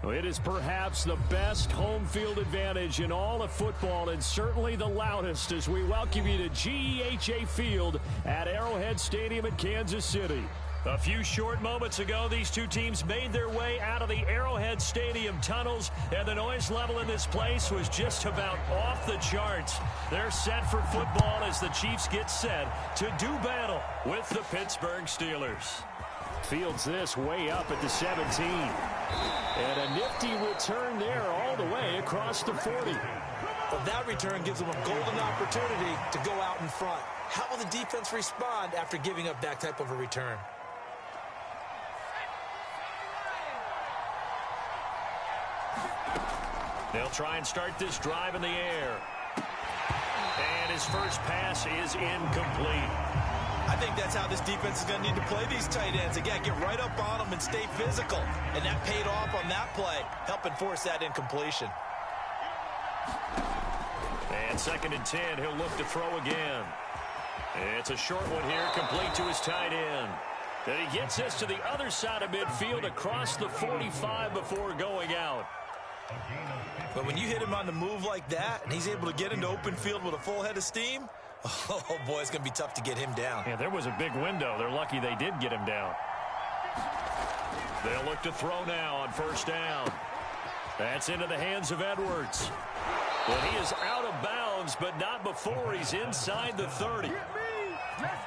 It is perhaps the best home field advantage in all of football and certainly the loudest as we welcome you to GEHA Field at Arrowhead Stadium in Kansas City. A few short moments ago, these two teams made their way out of the Arrowhead Stadium tunnels, and the noise level in this place was just about off the charts. They're set for football as the Chiefs get set to do battle with the Pittsburgh Steelers. Fields this way up at the 17. And a nifty return there all the way across the 40. But that return gives them a golden opportunity to go out in front. How will the defense respond after giving up that type of a return? They'll try and start this drive in the air. And his first pass is incomplete. I think that's how this defense is going to need to play these tight ends. Again, get right up on them and stay physical. And that paid off on that play, helping force that incompletion. And 2nd and 10, he'll look to throw again. It's a short one here, complete to his tight end. And he gets this to the other side of midfield across the 45 before going out. But when you hit him on the move like that, and he's able to get into open field with a full head of steam, oh, boy, it's going to be tough to get him down. Yeah, there was a big window. They're lucky they did get him down. They'll look to throw now on 1st down. That's into the hands of Edwards. Well, he is out of bounds, but not before he's inside the 30.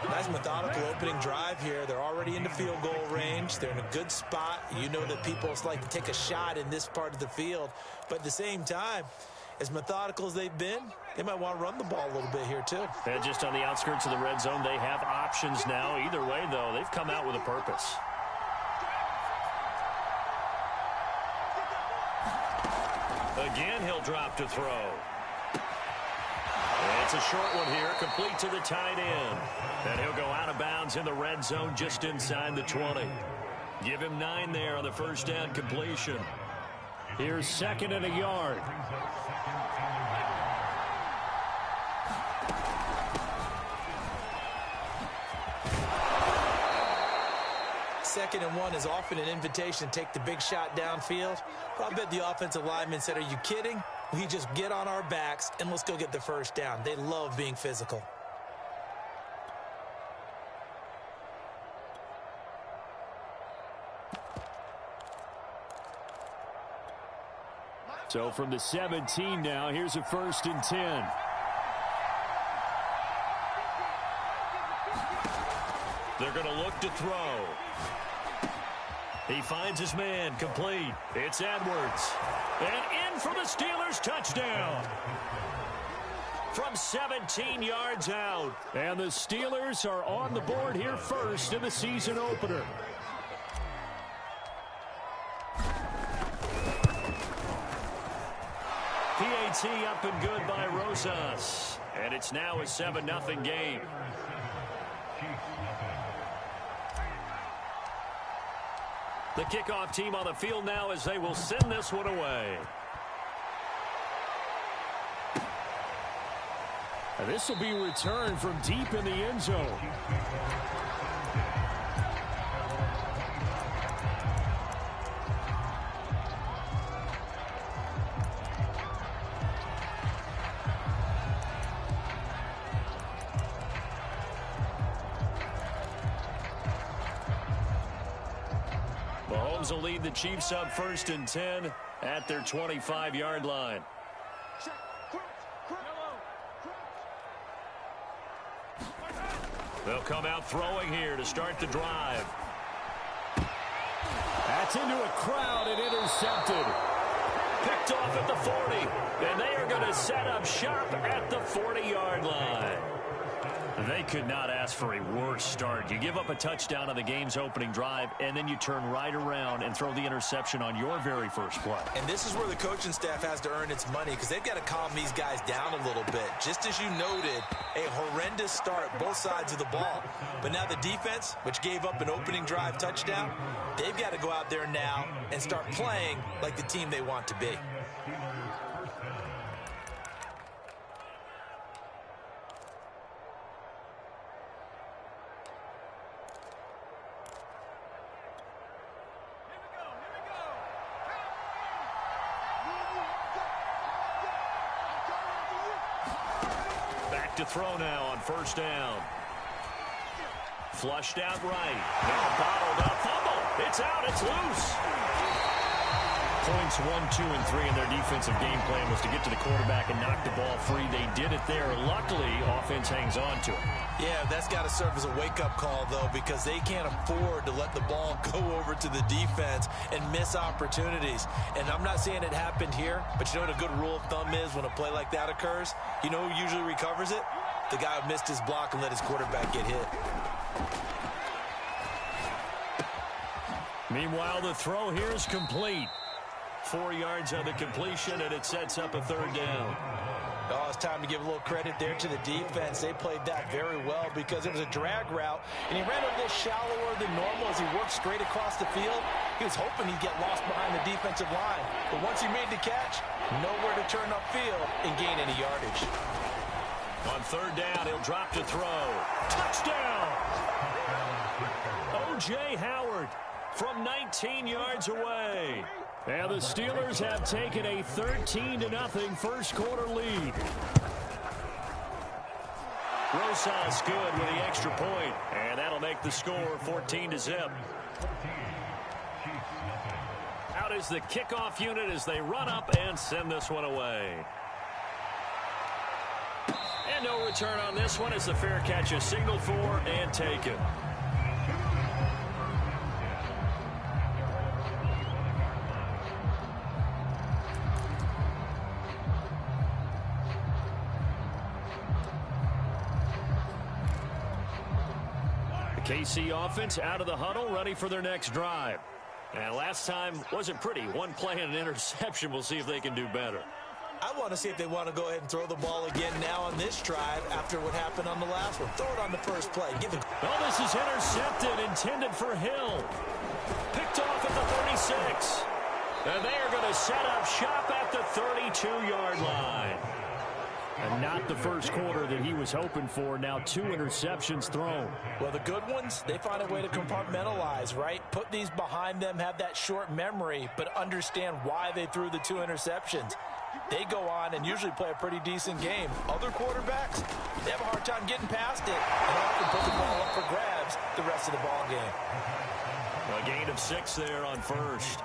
Nice methodical opening drive here. They're already into field goal range. They're in a good spot. You know that people like to take a shot in this part of the field. But at the same time, as methodical as they've been, they might want to run the ball a little bit here too. And just on the outskirts of the red zone, they have options now. Either way, though, they've come out with a purpose. Again, he'll drop to throw. It's a short one here, complete to the tight end. And he'll go out of bounds in the red zone just inside the 20. Give him 9 there on the 1st down completion. Here's 2nd and a yard. Second and 1 is often an invitation to take the big shot downfield. But I bet the offensive lineman said, are you kidding? We just get on our backs and let's go get the 1st down. They love being physical. So from the 17 now, here's a 1st and 10. They're going to look to throw. He finds his man, complete. It's Edwards. And in for the Steelers, touchdown. From 17 yards out. And the Steelers are on the board here first in the season opener. PAT up and good by Rosas. And it's now a 7-0 game. The kickoff team on the field now as they will send this one away. And this will be returned from deep in the end zone. Mahomes will lead the Chiefs up 1st and 10 at their 25-yard line. They'll come out throwing here to start the drive. That's into a crowd and intercepted. Picked off at the 40. And they are going to set up shop at the 40-yard line. They could not ask for a worse start. You give up a touchdown on the game's opening drive, and then you turn right around and throw the interception on your very first play. And this is where the coaching staff has to earn its money because they've got to calm these guys down a little bit. Just as you noted, a horrendous start, both sides of the ball. But now the defense, which gave up an opening drive touchdown, they've got to go out there now and start playing like the team they want to be. look to throw now on first down. Flushed out right. Now bottled up. Fumble. It's out. It's loose. Points 1, 2, and 3 in their defensive game plan was to get to the quarterback and knock the ball free. They did it there. Luckily, offense hangs on to it. Yeah, that's got to serve as a wake-up call, though, because they can't afford to let the ball go over to the defense and miss opportunities. And I'm not saying it happened here, but you know what a good rule of thumb is when a play like that occurs? You know who usually recovers it? The guy who missed his block and let his quarterback get hit. Meanwhile, the throw here is complete. 4 yards on the completion, and it sets up a third down. Oh, it's time to give a little credit there to the defense. They played that very well because it was a drag route, and he ran a little shallower than normal as he worked straight across the field. He was hoping he'd get lost behind the defensive line. But once he made the catch, nowhere to turn upfield and gain any yardage. On third down, he'll drop to throw. Touchdown! O.J. Howard from 19 yards away. And the Steelers have taken a 13-0 first quarter lead. Rosas good with the extra point, and that'll make the score 14-0. Out is the kickoff unit as they run up and send this one away. And no return on this one as the fair catch is signaled for and taken. KC offense out of the huddle, ready for their next drive. And last time wasn't pretty. One play and an interception. We'll see if they can do better. I want to see if they want to go ahead and throw the ball again now on this drive after what happened on the last one. Throw it on the first play. Oh, this is intercepted, intended for Hill. Picked off at the 36. And they are going to set up shop at the 32-yard line. And not the first quarter that he was hoping for. Now 2 interceptions thrown. Well, the good ones, they find a way to compartmentalize, right? Put these behind them, have that short memory, but understand why they threw the 2 interceptions. They go on and usually play a pretty decent game. Other quarterbacks, they have a hard time getting past it and often put the ball up for grabs the rest of the ball game. A gain of 6 there on first.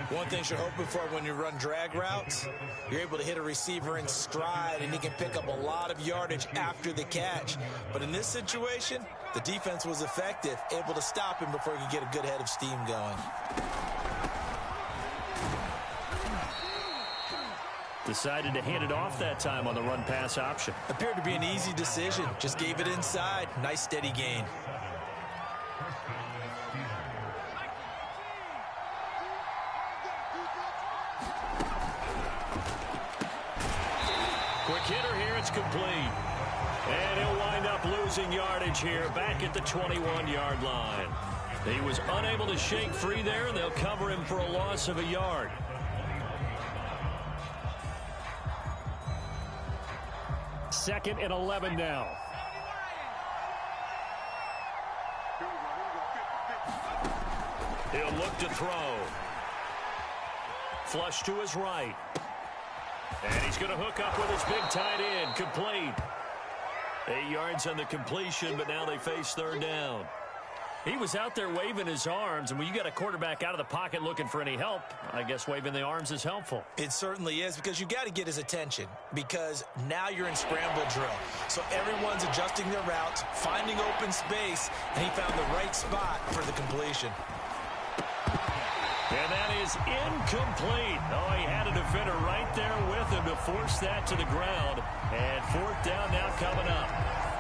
One thing you're hoping for when you run drag routes, you're able to hit a receiver in stride and he can pick up a lot of yardage after the catch. But in this situation, the defense was effective, able to stop him before he could get a good head of steam going. Decided to hand it off that time on the run-pass option. Appeared to be an easy decision. Just gave it inside. Nice steady gain. Quick hitter here, it's complete. And he'll wind up losing yardage here back at the 21-yard line. He was unable to shake free there, and they'll cover him for a loss of a yard. Second and 11 now. He'll look to throw. Flush to his right. And he's going to hook up with his big tight end. Complete. 8 yards on the completion, but now they face third down. He was out there waving his arms, and when you got a quarterback out of the pocket looking for any help, I guess waving the arms is helpful. It certainly is, because you got to get his attention, because now you're in scramble drill. So everyone's adjusting their routes, finding open space, and he found the right spot for the completion. And that is incomplete. Oh, he had a defender right there with him to force that to the ground. And fourth down now coming up.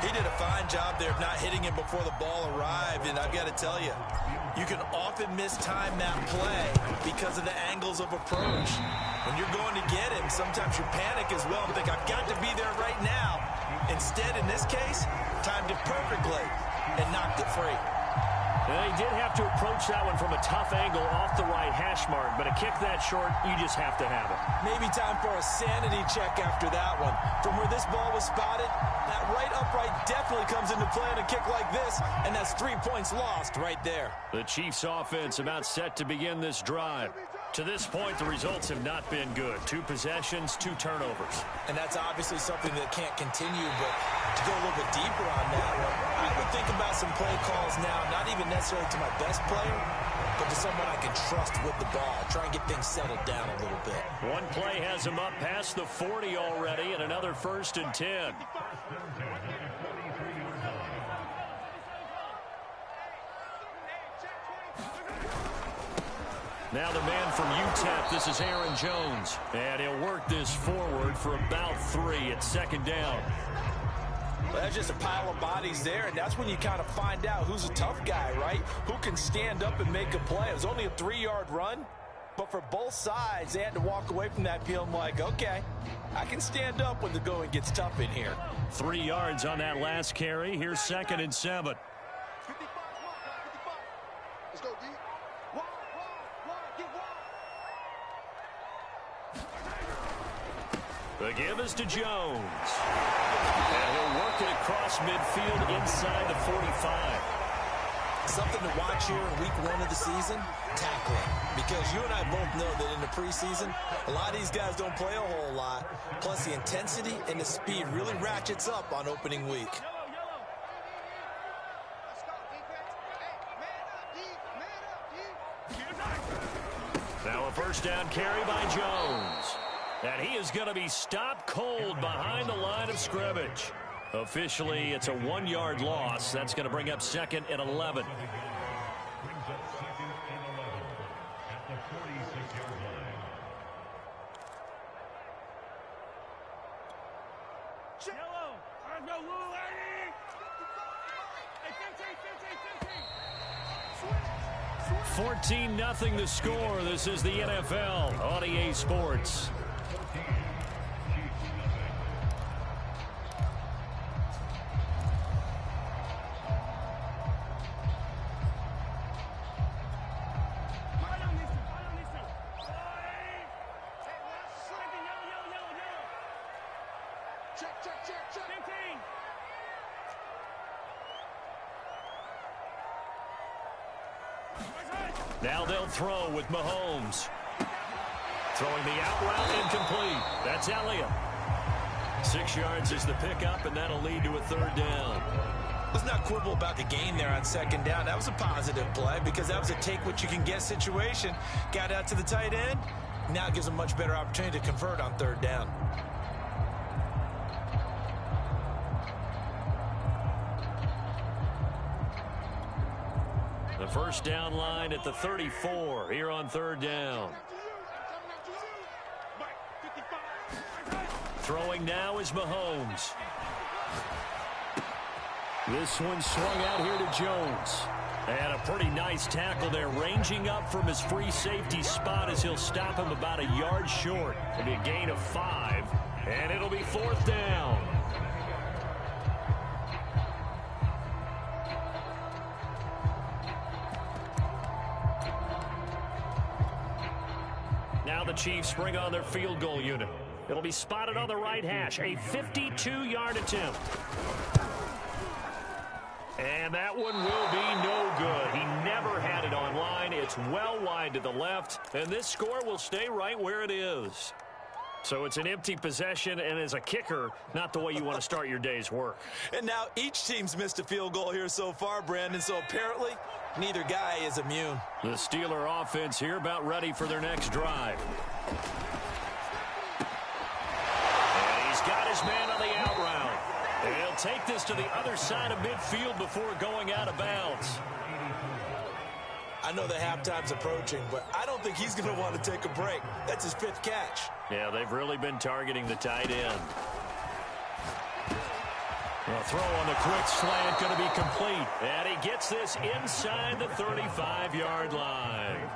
He did a fine job there of not hitting him before the ball arrived, and I've got to tell you, you can often mistime that play because of the angles of approach. When you're going to get him, sometimes you panic as well and think, I've got to be there right now. Instead, in this case, timed it perfectly and knocked it free. They did have to approach that one from a tough angle off the right hash mark, but a kick that short, you just have to have it. Maybe time for a sanity check after that one. From where this ball was spotted, that right upright definitely comes into play on a kick like this, and that's 3 points lost right there. The Chiefs offense about set to begin this drive. To this point, the results have not been good. 2 possessions, 2 turnovers. And that's obviously something that can't continue, but to go a little bit deeper on that one, I would think about some play calls now, not even necessarily to my best player, but to someone I can trust with the ball. Try and get things settled down a little bit. One play has him up past the 40 already, and another 1st and 10. Now the man from UTEP, this is Aaron Jones. And he'll work this forward for about 3 at 2nd down. Well, that's just a pile of bodies there, and that's when you kind of find out who's a tough guy, right? Who can stand up and make a play. It was only a 3-yard run, but for both sides, they had to walk away from that feeling like, okay, I can stand up when the going gets tough in here. 3 yards on that last carry. Here's 2nd and 7. Let's go, D. The give is to Jones. And he'll work it across midfield inside the 45. Something to watch here in week 1 of the season, tackling. Because you and I both know that in the preseason, a lot of these guys don't play a whole lot. Plus the intensity and the speed really ratchets up on opening week. Now a 1st down carry by Jones. And he is going to be stopped cold behind the line of scrimmage. Officially, it's a 1-yard loss. That's going to bring up 2nd and 11. Yellow. 14-0 the score. This is the NFL on EA Sports. Now they'll throw with Mahomes. Throwing the out route incomplete. That's Elliott. 6 yards is the pickup, and that'll lead to a 3rd down. Let's not quibble about the gain there on 2nd down. That was a positive play because that was a take-what-you-can-get situation. Got out to the tight end. Now it gives a much better opportunity to convert on 3rd down. The 1st down line at the 34 here on 3rd down. Throwing now is Mahomes. This one swung out here to Jones. And a pretty nice tackle there, ranging up from his free safety spot as he'll stop him about a yard short. It'll be a gain of 5, and it'll be 4th down. Now the Chiefs bring on their field goal unit. It'll be spotted on the right hash, a 52-yard attempt. And that one will be no good. He never had it on line. It's well wide to the left, and this score will stay right where it is. So it's an empty possession, and as a kicker, not the way you want to start your day's work. And now each team's missed a field goal here so far, Brandon, so apparently neither guy is immune. The Steeler offense here about ready for their next drive. And he's got his man on the out route. And he'll take this to the other side of midfield before going out of bounds. I know the halftime's approaching, but I don't think he's going to want to take a break. That's his 5th catch. Yeah, they've really been targeting the tight end. A throw on the quick slant going to be complete. And he gets this inside the 35-yard line.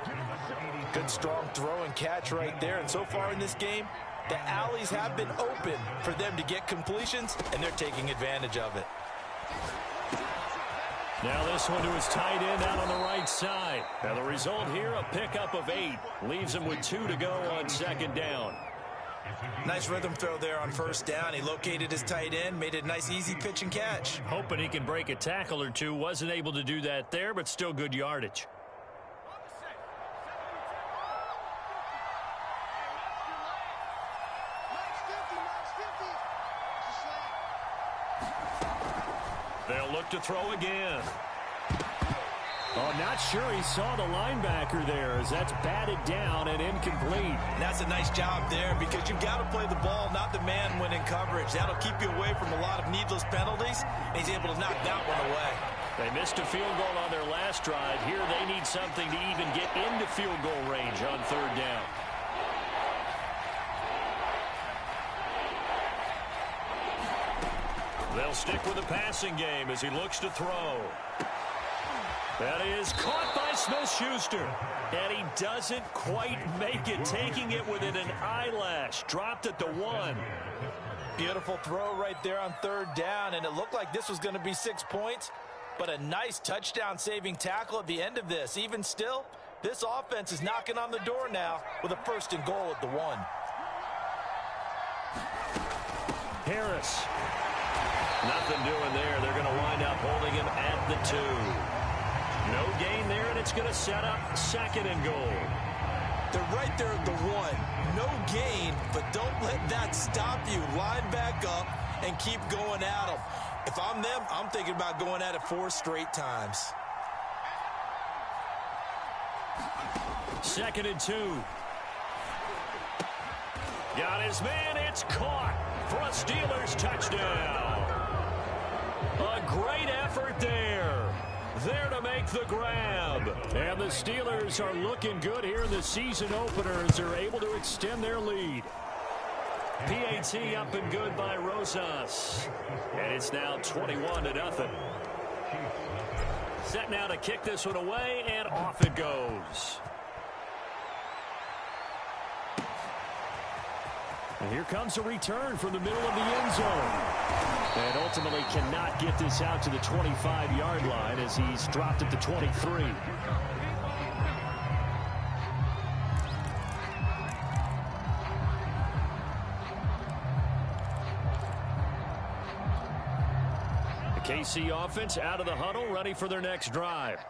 Good, strong throw and catch right there. And so far in this game, the alleys have been open for them to get completions, and they're taking advantage of it. Now this one to his tight end out on the right side. Now the result here, a pickup of 8. Leaves him with 2 to go on 2nd down. Nice rhythm throw there on 1st down. He located his tight end, made it a nice easy pitch and catch. Hoping he can break a tackle or two. Wasn't able to do that there, but still good yardage. They'll look to throw again. Oh, not sure he saw the linebacker there as that's batted down and incomplete. And that's a nice job there because you've got to play the ball, not the man when in coverage. That'll keep you away from a lot of needless penalties, and he's able to knock that one away. They missed a field goal on their last drive. Here they need something to even get into field goal range on third down. They'll stick with the passing game as he looks to throw. That is caught by Smith-Schuster. And he doesn't quite make it, taking it within an eyelash. Dropped at the 1. Beautiful throw right there on third down, and it looked like this was going to be 6 points, but a nice touchdown-saving tackle at the end of this. Even still, this offense is knocking on the door now with a 1st and goal at the 1. Harris. Nothing doing there. They're going to wind up holding him at the 2. No gain there, and it's going to set up 2nd and goal. They're right there at the 1. No gain, but don't let that stop you. Line back up and keep going at them. If I'm them, I'm thinking about going at it 4 straight times. 2nd and 2. Got his man. It's caught for a Steelers touchdown. A great effort there. There to make the grab. And the Steelers are looking good here in the season opener as they're able to extend their lead. PAT up and good by Rosas. And it's now 21-0. Set now to kick this one away, and off it goes. And here comes a return from the middle of the end zone. And ultimately cannot get this out to the 25-yard line as he's dropped at the 23. The KC offense out of the huddle, ready for their next drive.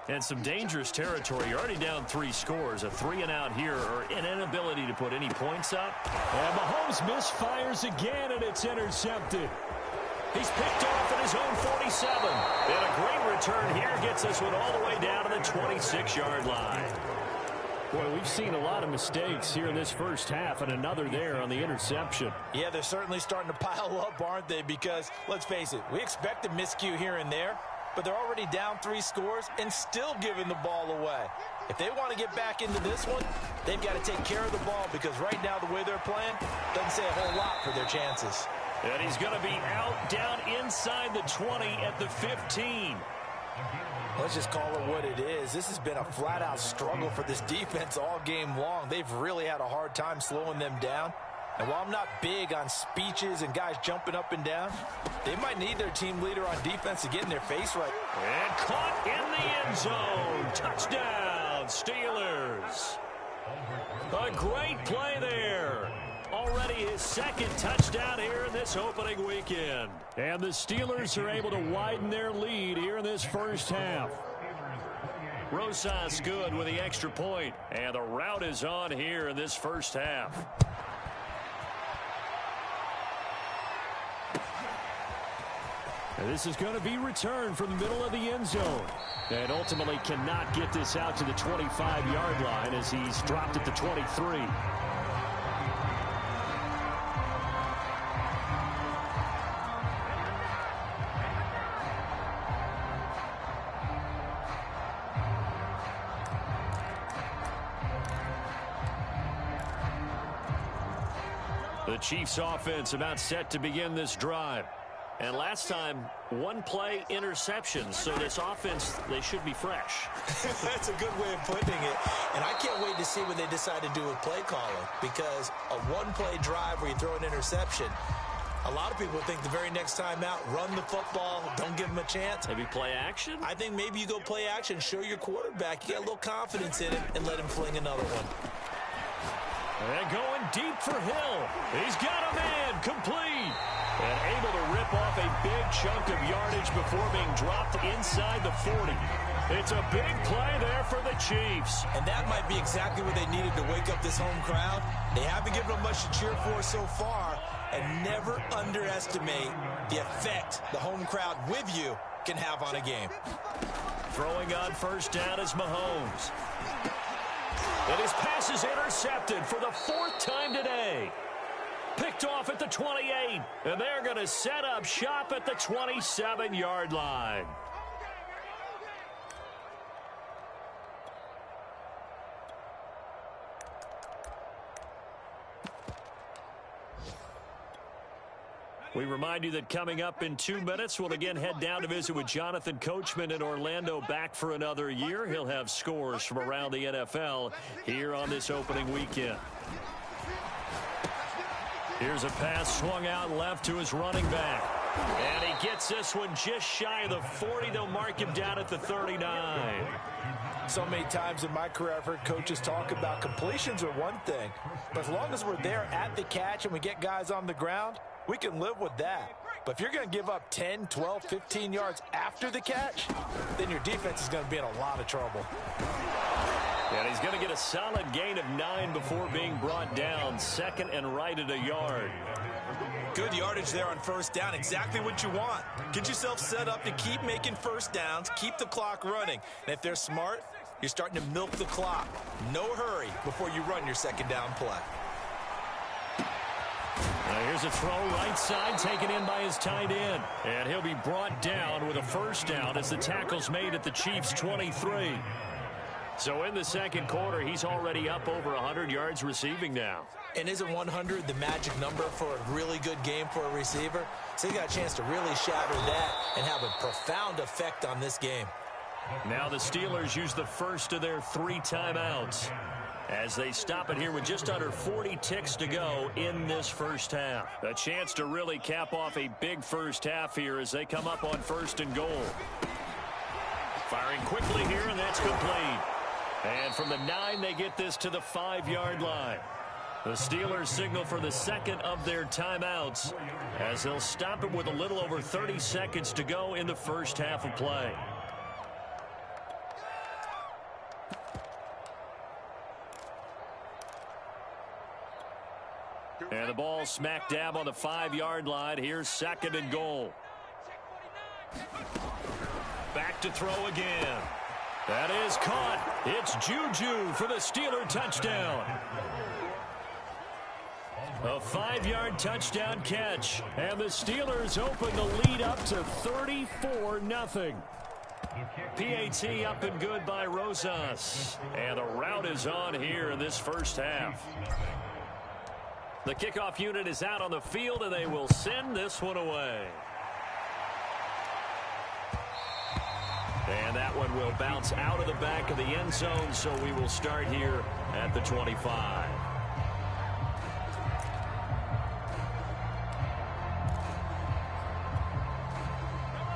And some dangerous territory. You're already down 3 scores. A 3-and-out here, or an inability to put any points up. And Mahomes misfires again, and it's intercepted. He's picked off at his own 47. And a great return here gets this one all the way down to the 26-yard line. Boy, we've seen a lot of mistakes here in this first half, and another there on the interception. Yeah, they're certainly starting to pile up, aren't they? Because, let's face it, we expect a miscue here and there, but they're already down 3 scores and still giving the ball away. If they want to get back into this one, they've got to take care of the ball because right now the way they're playing doesn't say a whole lot for their chances. And he's going to be out down inside the 20 at the 15. Let's just call it what it is. This has been a flat-out struggle for this defense all game long. They've really had a hard time slowing them down. And while I'm not big on speeches and guys jumping up and down, they might need their team leader on defense to get in their face right. And caught in the end zone. Touchdown, Steelers. A great play there. Already his 2nd touchdown here in this opening weekend. And the Steelers are able to widen their lead here in this first half. Rosas good with the extra point. And the route is on here in this first half. And this is going to be returned from the middle of the end zone. And ultimately cannot get this out to the 25-yard line as he's dropped at the 23. The Chiefs offense about set to begin this drive. And last time, 1-play interception. So this offense, they should be fresh. That's a good way of putting it. And I can't wait to see what they decide to do with play calling. Because a 1-play drive where you throw an interception, a lot of people think the very next time out, run the football, don't give them a chance. Maybe play action? I think maybe you go play action, show your quarterback, you got a little confidence in it, and let him fling another one. And going deep for Hill. He's got a man, complete. And able to rip off a big chunk of yardage before being dropped inside the 40. It's a big play there for the Chiefs. And that might be exactly what they needed to wake up this home crowd. They haven't given them much to cheer for so far, And never underestimate the effect the home crowd with you can have on a game. Throwing on first down is Mahomes. And his pass is intercepted for the fourth time today. Picked off at the 28, and they're going to set up shop at the 27-yard line. We remind you that coming up in 2 minutes, we'll again head down to visit with Jonathan Coachman in Orlando, back for another year. He'll have scores from around the NFL here on this opening weekend. Here's a pass swung out left to his running back. And he gets this one just shy of the 40. They'll mark him down at the 39. So many times in my career I've heard coaches talk about completions are one thing, but as long as we're there at the catch and we get guys on the ground, we can live with that. But if you're going to give up 10, 12, 15 yards after the catch, then your defense is going to be in a lot of trouble. And he's going to get a solid gain of 9 before being brought down. Second and right at a yard. Good yardage there on first down. Exactly what you want. Get yourself set up to keep making first downs, keep the clock running. And if they're smart, you're starting to milk the clock. No hurry before you run your second down play. Now here's a throw right side taken in by his tight end. And he'll be brought down with a first down as the tackle's made at the Chiefs' 23. So in the second quarter, he's already up over 100 yards receiving now. And isn't 100 the magic number for a really good game for a receiver? So he got a chance to really shatter that and have a profound effect on this game. Now the Steelers use the first of their 3 timeouts as they stop it here with just under 40 ticks to go in this first half. A chance to really cap off a big first half here as they come up on first and goal. Firing quickly here, and that's complete. And from the 9, they get this to the 5-yard line. The Steelers signal for the second of their timeouts as they'll stop it with a little over 30 seconds to go in the first half of play. And the ball smack dab on the 5-yard line. Here's second and goal. Back to throw again. That is caught. It's Juju for the Steeler touchdown. A 5-yard touchdown catch. And the Steelers open the lead up to 34-0. PAT up and good by Rosas. And the route is on here in this first half. The kickoff unit is out on the field, and they will send this one away. And that one will bounce out of the back of the end zone, so we will start here at the 25.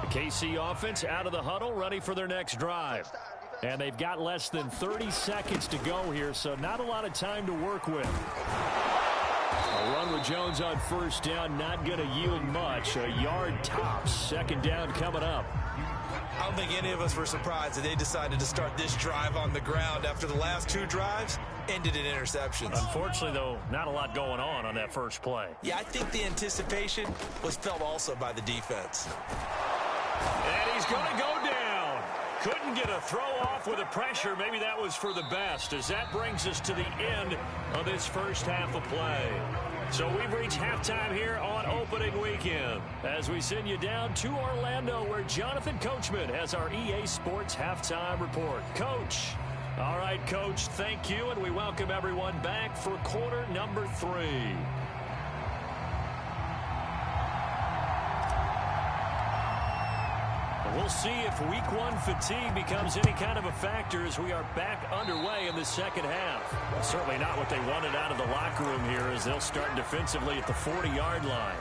The KC offense out of the huddle, ready for their next drive. And they've got less than 30 seconds to go here, so not a lot of time to work with. A run with Jones on first down, not going to yield much. A yard tops. Second down coming up. I don't think any of us were surprised that they decided to start this drive on the ground after the last 2 drives ended in interceptions. Unfortunately, though, not a lot going on that first play. Yeah, I think the anticipation was felt also by the defense. And he's going to go down. Couldn't get a throw off with the pressure. Maybe that was for the best, as that brings us to the end of this first half of play. So we've reached halftime here on opening weekend as we send you down to Orlando, where Jonathan Coachman has our EA Sports halftime report. Coach. All right, Coach, thank you, and we welcome everyone back for quarter number 3. We'll see if week 1 fatigue becomes any kind of a factor as we are back underway in the second half. Well, certainly not what they wanted out of the locker room here as they'll start defensively at the 40-yard line.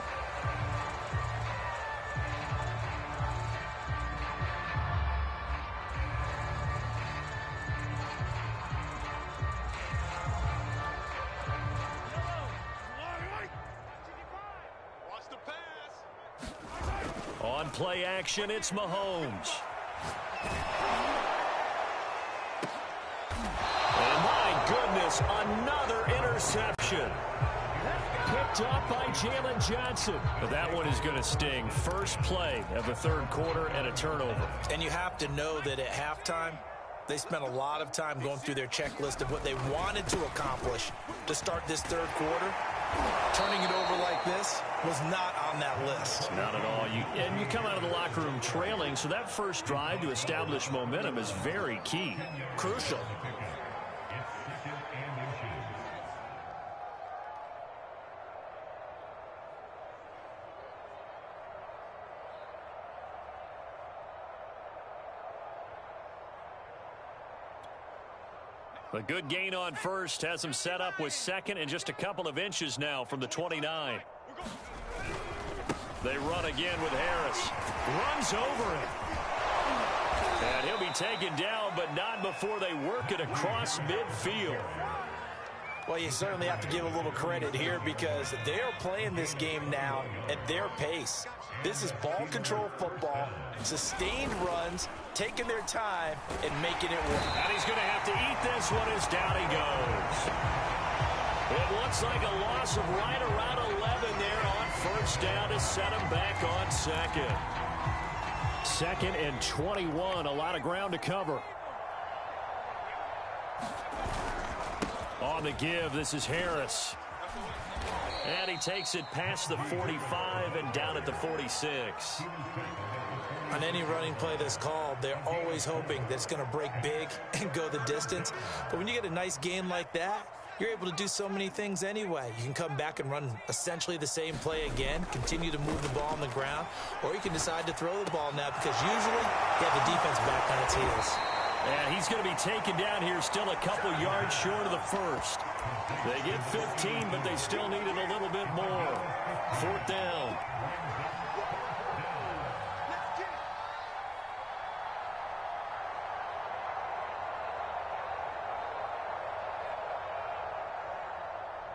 On play action, it's Mahomes. And my goodness, another interception. Picked picked up by Jalen Johnson. But that one is going to sting. First play of the third quarter and a turnover. And you have to know that at halftime, they spent a lot of time going through their checklist of what they wanted to accomplish to start this third quarter. Turning it over like this was not on that list. Not at all. And you come out of the locker room trailing, so that first drive to establish momentum is very key. Crucial. A good gain on first has him set up with second and just a couple of inches now from the 29. They run again with Harris. Runs over him. And he'll be taken down, but not before they work it across midfield. Well, you certainly have to give a little credit here because they are playing this game now at their pace. This is ball control football, sustained runs, taking their time, and making it work. And he's going to have to eat this one as down he goes. It looks like a loss of right around 11 there on first down to set him back on second. Second and 21, a lot of ground to cover. On the give, this is Harris. And he takes it past the 45 and down at the 46. On any running play that's called, they're always hoping that it's going to break big and go the distance. But when you get a nice gain like that, you're able to do so many things anyway. You can come back and run essentially the same play again, continue to move the ball on the ground, or you can decide to throw the ball now because usually you have the defense back on its heels. And he's going to be taken down here, still a couple yards short of the first. They get 15, but they still needed a little bit more. Fourth down.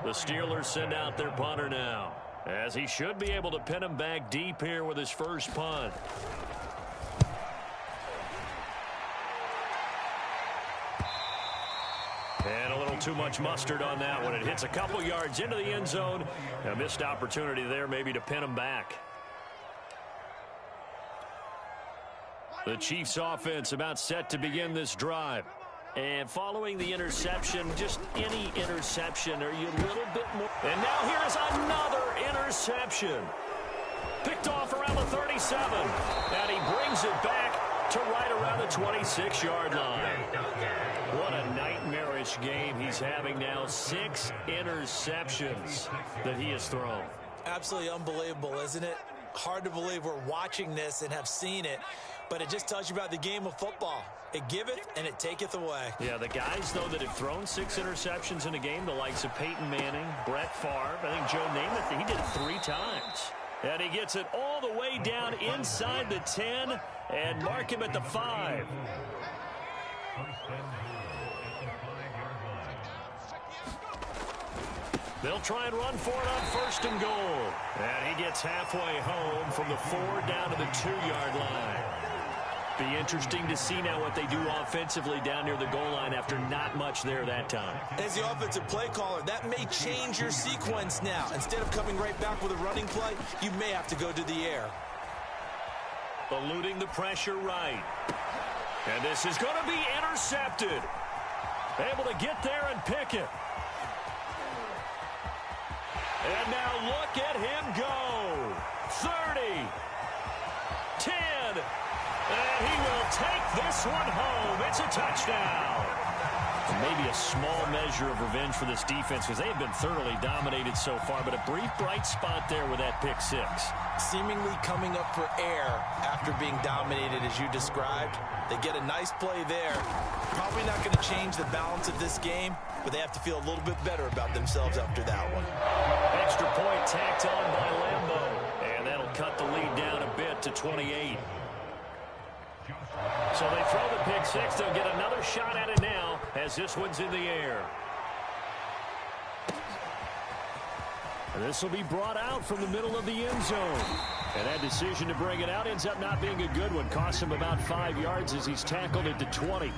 The Steelers send out their punter now, as he should be able to pin him back deep here with his first punt. And a little too much mustard on that one. It hits a couple yards into the end zone. A missed opportunity there maybe to pin him back. The Chiefs offense about set to begin this drive. And following the interception, just any interception, are you a little bit more? And now here is another interception. Picked off around the 37. And he brings it back to right around the 26-yard line. What a nightmarish game he's having now. 6 interceptions that he has thrown. Absolutely unbelievable, isn't it? Hard to believe we're watching this and have seen it, but it just tells you about the game of football. It giveth and it taketh away. Yeah, the guys, though, that have thrown 6 interceptions in a game, the likes of Peyton Manning, Brett Favre, I think Joe Namath, he did it 3 times. And he gets it all the way down inside the 10 and mark him at the 5. They'll try and run for it on first and goal. And he gets halfway home from the 4 down to the 2-yard line. Be interesting to see now what they do offensively down near the goal line after not much there that time. As the offensive play caller, that may change your sequence now. Instead of coming right back with a running play, you may have to go to the air. Eluding the pressure right. And this is going to be intercepted. Able to get there and pick it. And now look at him go. 30. 10. And he will take this one home. It's a touchdown. Maybe a small measure of revenge for this defense because they have been thoroughly dominated so far, but a brief bright spot there with that pick 6. Seemingly coming up for air after being dominated as you described. They get a nice play there. Probably not going to change the balance of this game, but they have to feel a little bit better about themselves after that one. Extra point tacked on by Lambo, and that'll cut the lead down a bit to 28. So they throw the pick 6. They'll get another shot at it now as this one's in the air. And this will be brought out from the middle of the end zone. And that decision to bring it out ends up not being a good one. Costs him about 5 yards as he's tackled at the 20.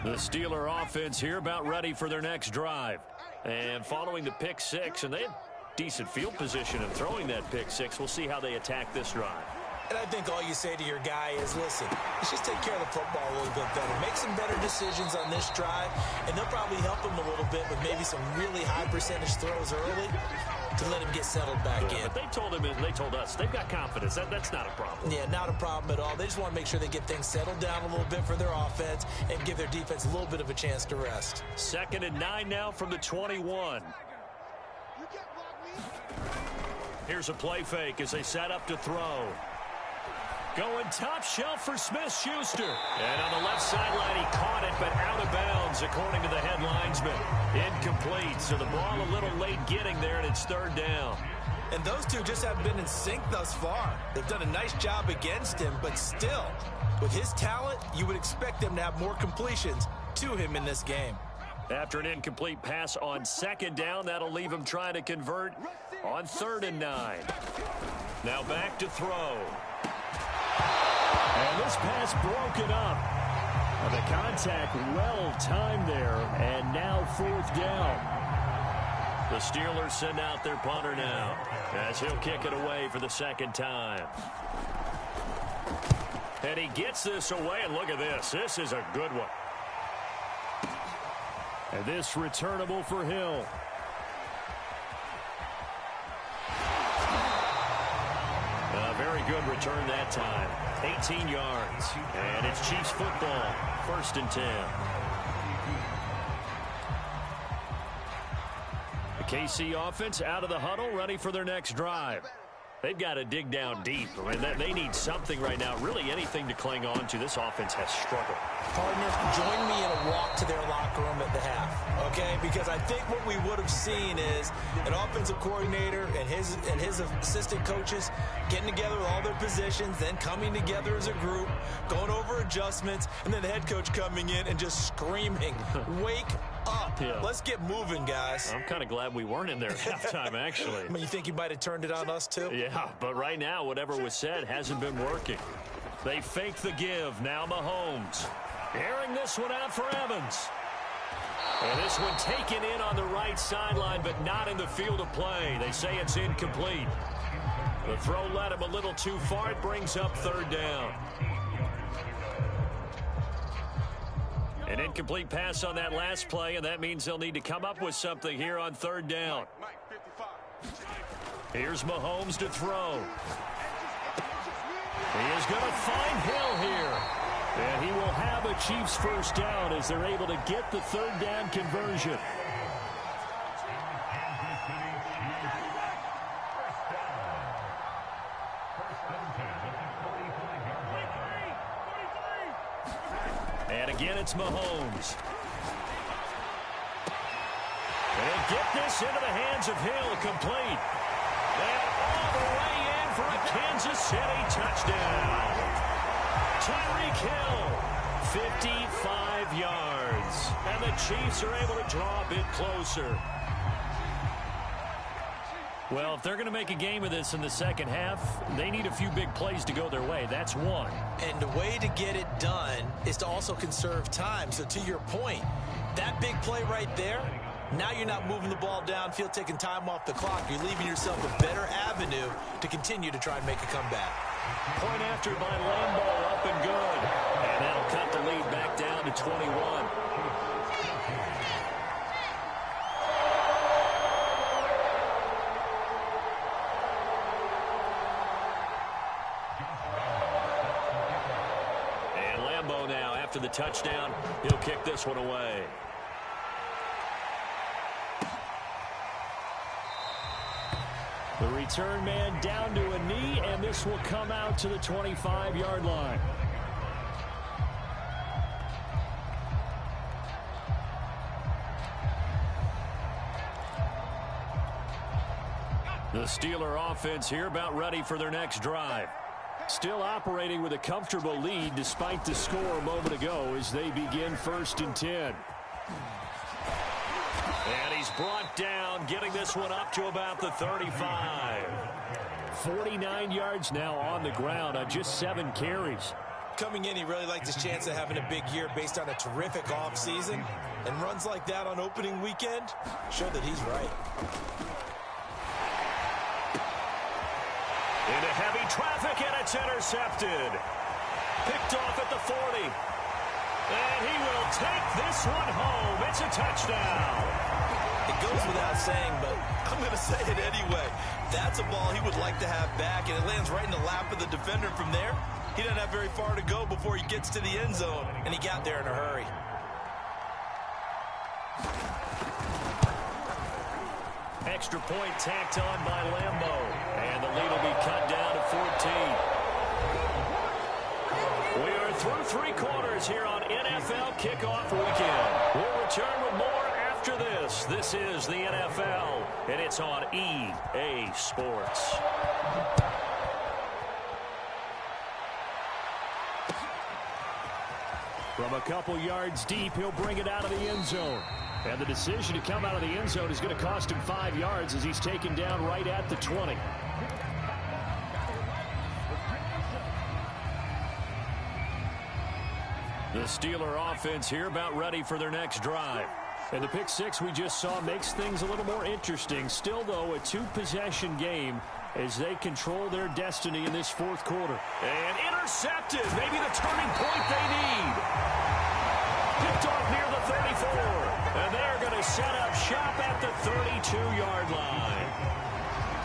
The Steeler offense here about ready for their next drive. And following the pick six, and they had decent field position in throwing that pick six. We'll see how they attack this drive. And I think all you say to your guy is, listen, let's just take care of the football a little bit better. Make some better decisions on this drive, and they'll probably help him a little bit with maybe some really high percentage throws early to let him get settled back in. But they told him and they told us they've got confidence. That's not a problem. Yeah, not a problem at all. They just want to make sure they get things settled down a little bit for their offense and give their defense a little bit of a chance to rest. 2nd and 9 now from the 21. Here's a play fake as they set up to throw. Going top shelf for Smith-Schuster. And on the left sideline, he caught it, but out of bounds, according to the head linesman. Incomplete, so the ball a little late getting there, and it's 3rd down. And those two just haven't been in sync thus far. They've done a nice job against him, but still, with his talent, you would expect them to have more completions to him in this game. After an incomplete pass on 2nd down, that'll leave him trying to convert on 3rd and 9. Now back to throw. And this pass broken up. The contact well timed there, and now 4th down. The Steelers send out their punter now as he'll kick it away for the 2nd time. And he gets this away, and look at this. This is a good one. And this returnable for Hill. A very good return that time. 18 yards. And it's Chiefs football. 1st and 10. The KC offense out of the huddle, ready for their next drive. They've got to dig down deep. I mean, they need something right now, really anything to cling on to. This offense has struggled. Partners, join me in a walk to their locker room at the half, okay? Because I think what we would have seen is an offensive coordinator and his assistant coaches getting together with all their positions, then coming together as a group, going over adjustments, and then the head coach coming in and just screaming, wake up. Yeah. Let's get moving, guys. I'm kind of glad we weren't in there at halftime, actually. I mean, you think you might have turned it on us, too? Yeah, but right now, whatever was said hasn't been working. They fake the give. Now Mahomes. Airing this one out for Evans. And this one taken in on the right sideline, but not in the field of play. They say it's incomplete. The throw led him a little too far. It brings up 3rd down. An incomplete pass on that last play, and that means they'll need to come up with something here on 3rd down. Here's Mahomes to throw. He is going to find Hill here. And he will have a Chiefs 1st down as they're able to get the 3rd down conversion. And again, it's Mahomes. And get this into the hands of Hill, complete. And all the way in for a Kansas City touchdown. Tyreek Hill, 55 yards. And the Chiefs are able to draw a bit closer. Well, if they're going to make a game of this in the 2nd half, they need a few big plays to go their way. That's one. And the way to get it done is to also conserve time. So to your point, that big play right there, now you're not moving the ball downfield, taking time off the clock. You're leaving yourself a better avenue to continue to try and make a comeback. Point after by Lambeau, up and good. And that'll cut the lead back down to 21. And Lambeau now, after the touchdown, he'll kick this one away. The return man down to a knee, and this will come out to the 25-yard line. The Steeler offense here about ready for their next drive. Still operating with a comfortable lead despite the score a moment ago as they begin 1st and 10. And he's brought down, getting this one up to about the 35. 49 yards now on the ground on just 7 carries. Coming in, he really liked his chance of having a big year based on a terrific offseason. And runs like that on opening weekend show that he's right. Into heavy traffic, and it's intercepted. Picked off at the 40. And he will take this one home. It's a touchdown. It goes without saying, but I'm going to say it anyway. That's a ball he would like to have back, and it lands right in the lap of the defender. From there, he doesn't have very far to go before he gets to the end zone, and he got there in a hurry. Extra point tacked on by Lambo. And the lead will be cut down to 14. We are through 3 quarters here on NFL Kickoff Weekend. We'll return with more after this. This is the NFL, and it's on EA Sports. From a couple yards deep, he'll bring it out of the end zone. And the decision to come out of the end zone is going to cost him 5 yards as he's taken down right at the 20. The Steeler offense here about ready for their next drive. And the pick six we just saw makes things a little more interesting. Still, though, a 2-possession game as they control their destiny in this 4th quarter. And intercepted. Maybe the turning point they need. Picked off near the 34. And they're going to set up shop at the 32-yard line.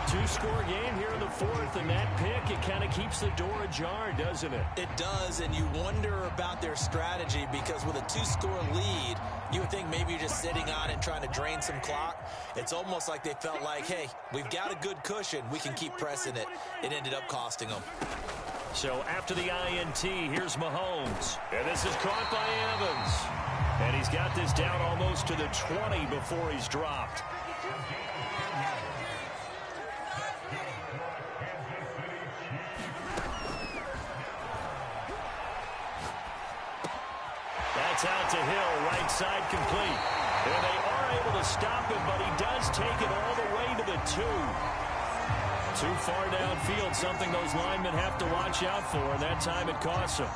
2-score game here in the 4th, and that pick, it kind of keeps the door ajar, doesn't it? It does, and you wonder about their strategy because with a 2-score lead, you would think maybe you're just sitting on and trying to drain some clock. It's almost like they felt like, hey, we've got a good cushion. We can keep pressing it. It ended up costing them. So after the INT, here's Mahomes. And this is caught by Evans. And he's got this down almost to the 20 before he's dropped. That's out to Hill, right side complete. And they are able to stop him, but he does take it all the way to the 2. Too far downfield, something those linemen have to watch out for, and that time it costs them.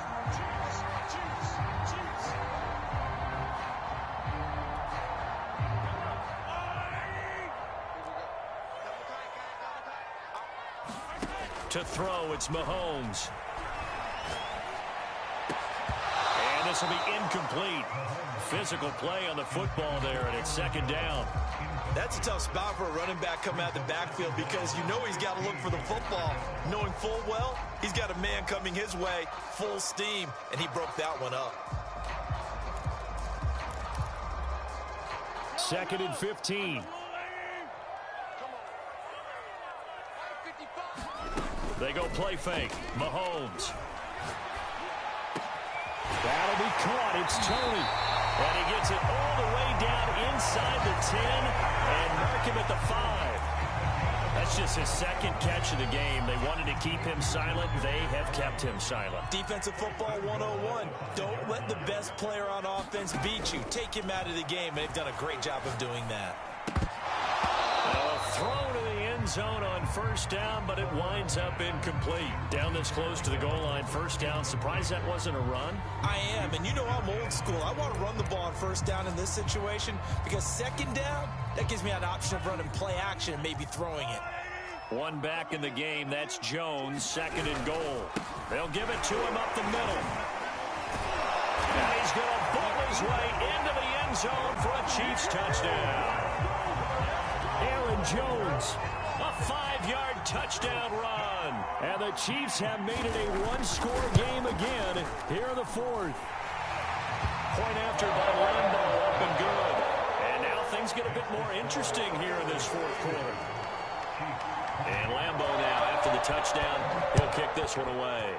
To throw, it's Mahomes. And this will be incomplete. Physical play on the football there, and it's 2nd down. That's a tough spot for a running back coming out of the backfield because you know he's got to look for the football, knowing full well he's got a man coming his way, full steam, and he broke that one up. 2nd and 15. They go play fake. Mahomes. That'll be caught. It's Tony. And he gets it all the way down inside the 10 and mark him at the 5. That's just his 2nd catch of the game. They wanted to keep him silent. They have kept him silent. Defensive football 101. Don't let the best player on offense beat you. Take him out of the game, and they've done a great job of doing that. Throw to the end zone on 1st down, but it winds up incomplete. Down this close to the goal line, 1st down. Surprised that wasn't a run? I am, and you know I'm old school. I want to run the ball on 1st down in this situation because 2nd down, that gives me an option of running play action and maybe throwing it. One back in the game. That's Jones, 2nd and goal. They'll give it to him up the middle. And he's going to bowl his way into the end zone for a Chiefs touchdown. Aaron Jones, a 5-yard touchdown run. And the Chiefs have made it a 1-score game again here in the 4th. Point after by Lambo, up and good. And now things get a bit more interesting here in this 4th quarter. And Lambo now, after the touchdown, he'll kick this one away.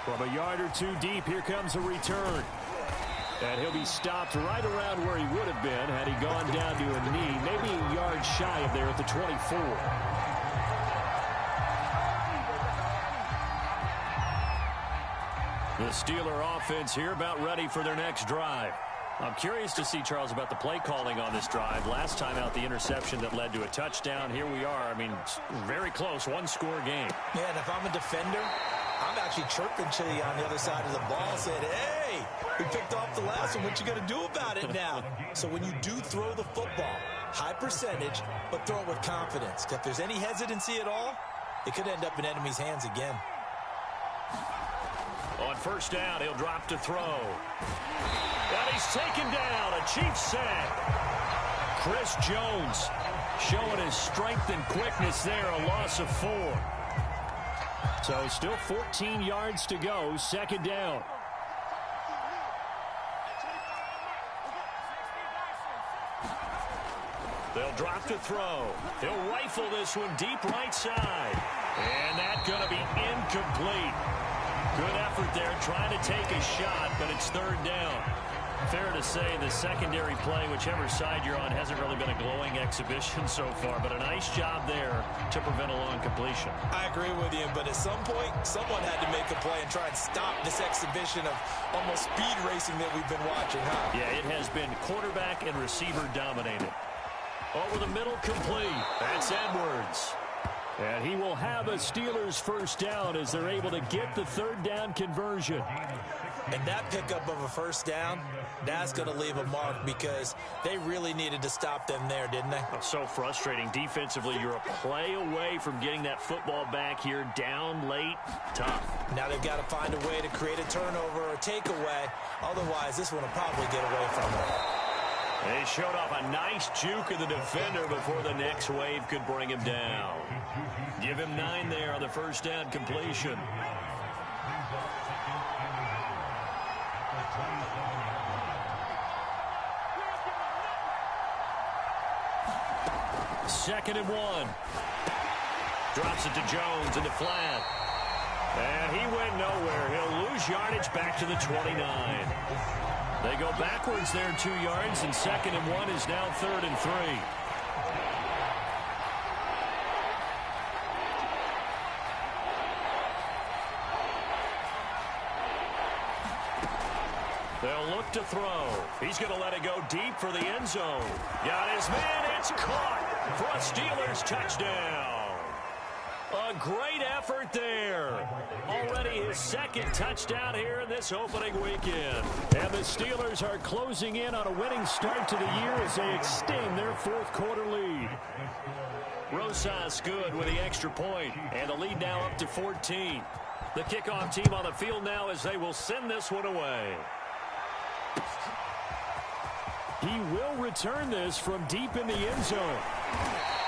From a yard or 2 deep, here comes a return. And he'll be stopped right around where he would have been had he gone down to a knee, maybe a yard shy of there at the 24. The Steeler offense here about ready for their next drive. I'm curious to see, Charles, about the play calling on this drive. Last time out, the interception that led to a touchdown. Here we are. I mean, very close, one-score game. Yeah, and if I'm a defender, I'm actually chirping to you on the other side of the ball, saying, hey, we picked off the last one. What you going to do about it now? So when you do throw the football, high percentage, but throw it with confidence. If there's any hesitancy at all, it could end up in enemy's hands again. On first down, he'll drop to throw. And he's taken down. A Chiefs sack. Chris Jones showing his strength and quickness there. A loss of 4. So still 14 yards to go. Second down. They'll drop to throw. He'll rifle this one deep right side. And that's going to be incomplete. Good effort there, trying to take a shot, but it's third down. Fair to say the secondary play, whichever side you're on, hasn't really been a glowing exhibition so far, but a nice job there to prevent a long completion. I agree with you, but at some point, someone had to make a play and try and stop this exhibition of almost speed racing that we've been watching, huh? Yeah, it has been quarterback and receiver dominated. Over the middle, complete. That's Edwards. And he will have a Steelers first down as they're able to get the third down conversion. And that pickup of a first down, that's going to leave a mark because they really needed to stop them there, didn't they? That's so frustrating. Defensively, you're a play away from getting that football back here. Down late, tough. Now they've got to find a way to create a turnover or a takeaway. Otherwise, this one will probably get away from them. They showed off a nice juke of the defender before the next wave could bring him down. Give him 9 there on the first down completion. Second and 1. Drops it to Jones in the flat. And he went nowhere. He'll lose yardage back to the 29. They go backwards there 2 yards, and second and 1 is now third and 3. They'll look to throw. He's going to let it go deep for the end zone. Got his man. It's caught for a Steelers touchdown. A great effort there. Already his second touchdown here in this opening weekend. And the Steelers are closing in on a winning start to the year as they extend their fourth quarter lead. Rosas good with the extra point, and the lead now up to 14. The kickoff team on the field now as they will send this one away. He will return this from deep in the end zone.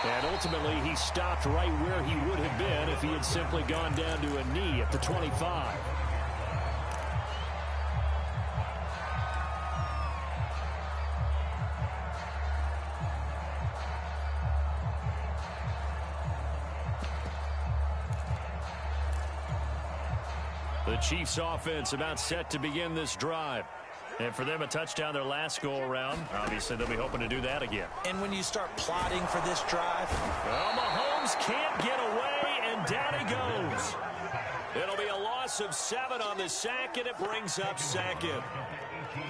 And ultimately, he stopped right where he would have been if he had simply gone down to a knee at the 25. The Chiefs offense about set to begin this drive. And for them, a touchdown their last go-around. Obviously, they'll be hoping to do that again. And when you start plotting for this drive, well, Mahomes can't get away, and down he goes. It'll be a loss of 7 on the sack, and it brings up second.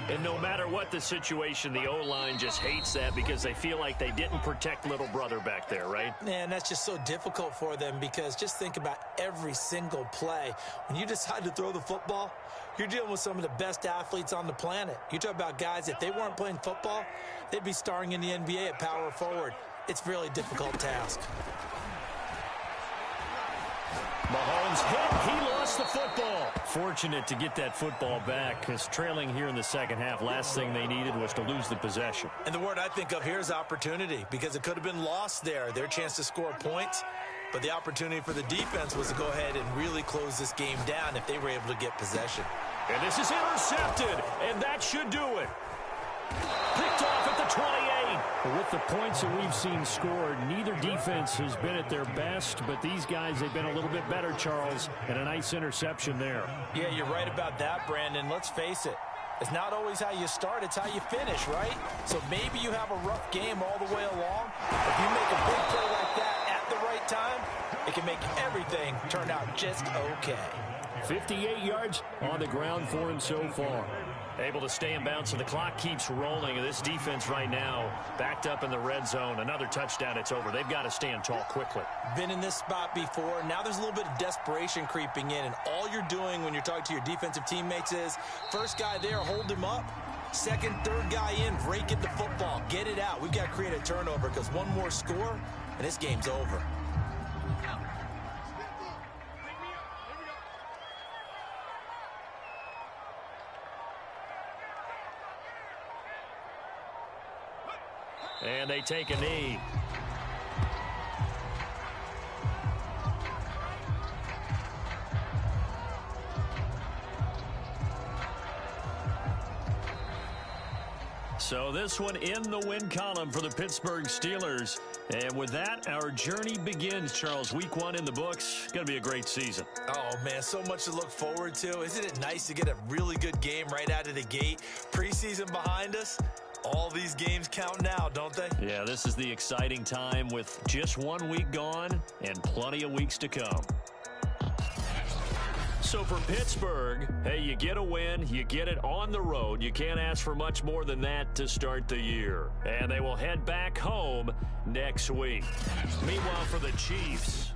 And no matter what the situation, the O-line just hates that because they feel like they didn't protect little brother back there, right? Man, that's just so difficult for them because just think about every single play. When you decide to throw the football, you're dealing with some of the best athletes on the planet. You talk about guys, if they weren't playing football, they'd be starring in the NBA at power forward. It's a really difficult task. Mahomes hit. He lost the football. Fortunate to get that football back because trailing here in the second half, last thing they needed was to lose the possession. And the word I think of here is opportunity because it could have been lost there. Their chance to score points. But the opportunity for the defense was to go ahead and really close this game down if they were able to get possession. And this is intercepted, and that should do it. Picked off at the 28. With the points that we've seen scored, neither defense has been at their best, but these guys, they've been a little bit better, Charles, and a nice interception there. Yeah, you're right about that, Brandon. Let's face it. It's not always how you start, it's how you finish, right? So maybe you have a rough game all the way along. If you make a big play like that at the right time, it can make everything turn out just okay. 58 yards on the ground for him so far. Able to stay in bounds, so the clock keeps rolling. This defense right now backed up in the red zone. Another touchdown, it's over. They've got to stand tall quickly. Been in this spot before. Now there's a little bit of desperation creeping in, and all you're doing when you're talking to your defensive teammates is first guy there, hold him up. Second, third guy in, rake at the football. Get it out. We've got to create a turnover because one more score, and this game's over. And they take a knee. So this one in the win column for the Pittsburgh Steelers. And with that, our journey begins, Charles. Week 1 in the books. Going to be a great season. Oh, man, so much to look forward to. Isn't it nice to get a really good game right out of the gate? Preseason behind us. All these games count now, don't they? Yeah, this is the exciting time with just 1 week gone and plenty of weeks to come. So for Pittsburgh, hey, you get a win, you get it on the road. You can't ask for much more than that to start the year. And they will head back home next week. Meanwhile, for the Chiefs,